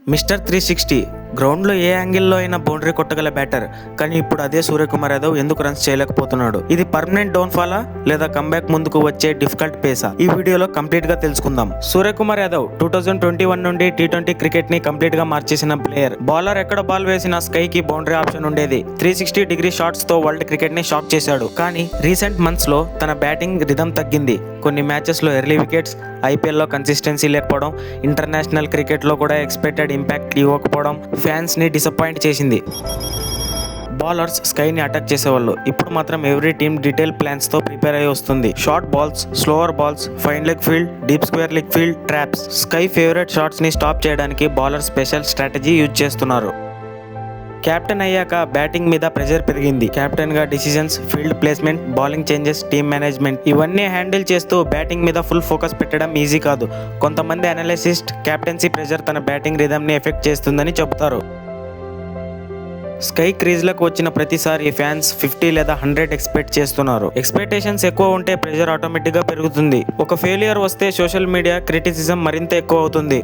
Mister 360 గ్రౌండ్లో ఏ యాంగిల్లో అయినా బౌండరీ కొట్టగల బ్యాటర్. కానీ ఇప్పుడు అదే సూర్యకుమార్ యాదవ్ ఎందుకు రన్స్ చేయలేకపోతున్నాడు? ఇది పర్మనెంట్ డౌన్ఫాలా లేదా కంబ్యాక్ ముందుకు వచ్చే డిఫికల్ట్ పేసా? ఈ వీడియోలో కంప్లీట్ గా తెలుసుకుందాం. సూర్యకుమార్ యాదవ్ 2021 నుండి T20 క్రికెట్ ని కంప్లీట్ గా మార్చేసిన ప్లేయర్. బౌలర్ ఎక్కడ బాల్ వేసినా స్కై కి బౌండరీ ఆప్షన్ ఉండేది. 360 డిగ్రీ షాట్స్ తో వరల్డ్ క్రికెట్ ని షాక్ చేశాడు. కానీ రీసెంట్ మంత్స్ లో తన బ్యాటింగ్ రిథమ్ తగ్గింది. కొన్ని మ్యాచెస్ లో ఎర్లీ వికెట్స్, IPL లో కన్సిస్టెన్సీ లేకపోవడం, ఇంటర్నేషనల్ క్రికెట్ లో కూడా ఎక్స్పెక్టెడ్ ఇంపాక్ట్ ఇవ్వకపోవడం ఫ్యాన్స్ ని డిసప్పాయింట్ చేసింది. బౌలర్స్ స్కైని అటాక్ చేసేవాళ్ళు. ఇప్పుడు మాత్రం ఎవ్రీ టీమ్ డీటెయిల్ ప్లాన్స్ తో ప్రిపేర్ అయ్యి వస్తుంది. Short balls, slower balls, fine leg field, deep square leg field, traps. Sky favourite shots ని స్టాప్ చేయడానికి బౌలర్ స్పెషల్ స్ట్రాటజీ యూజ్ చేస్తున్నారు. కెప్టెన్ అయ్యాక బ్యాటింగ్ మీద ప్రెషర్ పెరిగింది. కెప్టెన్ గా decisions, field placement, bowling changes, team management ఇవన్నీ handle చేస్తూ batting మీద ఫుల్ ఫోకస్ పెట్టడం ఈజీ కాదు. కొంతమంది అనలిసిస్ట్ కెప్టెన్సీ ప్రెషర్ తన బ్యాటింగ్ రిథమ్ ని ఎఫెక్ట్ చేస్తుందని చెబుతారు. స్కై క్రీజ్లకు వచ్చిన ప్రతిసారి ఫ్యాన్స్ 50 లేదా 100 ఎక్స్పెక్ట్ చేస్తున్నారు. ఎక్స్పెక్టేషన్స్ ఎక్కువ ఉంటే ప్రెషర్ ఆటోమేటిక్ గా పెరుగుతుంది. ఒక ఫెయిలియర్ వస్తే సోషల్ మీడియా క్రిటిసిజం మరింత ఎక్కువ అవుతుంది.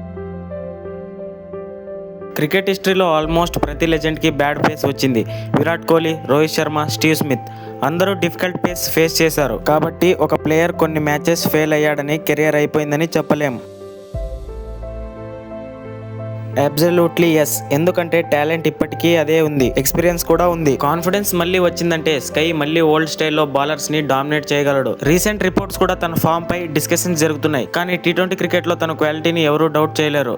క్రికెట్ హిస్టరీలో ఆల్మోస్ట్ ప్రతి లెజెండ్కి బ్యాడ్ ఫేస్ వచ్చింది. విరాట్ కోహ్లీ, రోహిత్ శర్మ, స్టీవ్ స్మిత్ అందరూ డిఫికల్ట్ ఫేస్ చేశారు. కాబట్టి ఒక ప్లేయర్ కొన్ని మ్యాచెస్ ఫెయిల్ అయ్యాడని కెరియర్ అయిపోయిందని చెప్పలేం. Absolutely yes. ఎందుకంటే టాలెంట్ ఇప్పటికీ అదే ఉంది, ఎక్స్పీరియన్స్ కూడా ఉంది. కాన్ఫిడెన్స్ మళ్ళీ వచ్చిందంటే స్కై మళ్ళీ ఓల్డ్ స్టైల్లో బౌలర్స్ ని డామినేట్ చేయగలడు. రీసెంట్ రిపోర్ట్స్ కూడా తన ఫామ్ పై డిస్కషన్స్ జరుగుతున్నాయి. కానీ T20 క్రికెట్ లో తన క్వాలిటీని ఎవరూ డౌట్ చేయలేరు.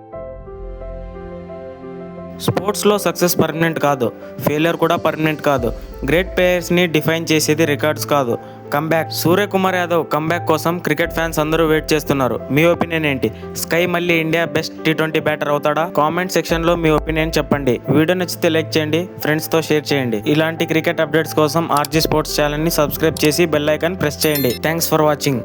స్పోర్ట్స్లో సక్సెస్ పర్మనెంట్ కాదు, ఫెయిలియర్ కూడా పర్మనెంట్ కాదు. గ్రేట్ ప్లేయర్స్ని డిఫైన్ చేసేది రికార్డ్స్ కాదు, కంబ్యాక్. సూర్యకుమార్ యాదవ్ కంబ్యాక్ కోసం క్రికెట్ ఫ్యాన్స్ అందరూ వెయిట్ చేస్తున్నారు. మీ ఒపీనియన్ ఏంటి? స్కై మళ్ళీ ఇండియా బెస్ట్ T20 బ్యాటర్ అవుతాడా? కామెంట్ సెక్షన్లో మీ ఒపీనియన్ చెప్పండి. వీడియో నచ్చితే లైక్ చేయండి, ఫ్రెండ్స్తో షేర్ చేయండి. ఇలాంటి క్రికెట్ అప్డేట్స్ కోసం RG స్పోర్ట్స్ ఛానల్ని సబ్స్క్రైబ్ చేసి బెల్ ఐకాన్ ప్రెస్ చేయండి. Thanks for watching.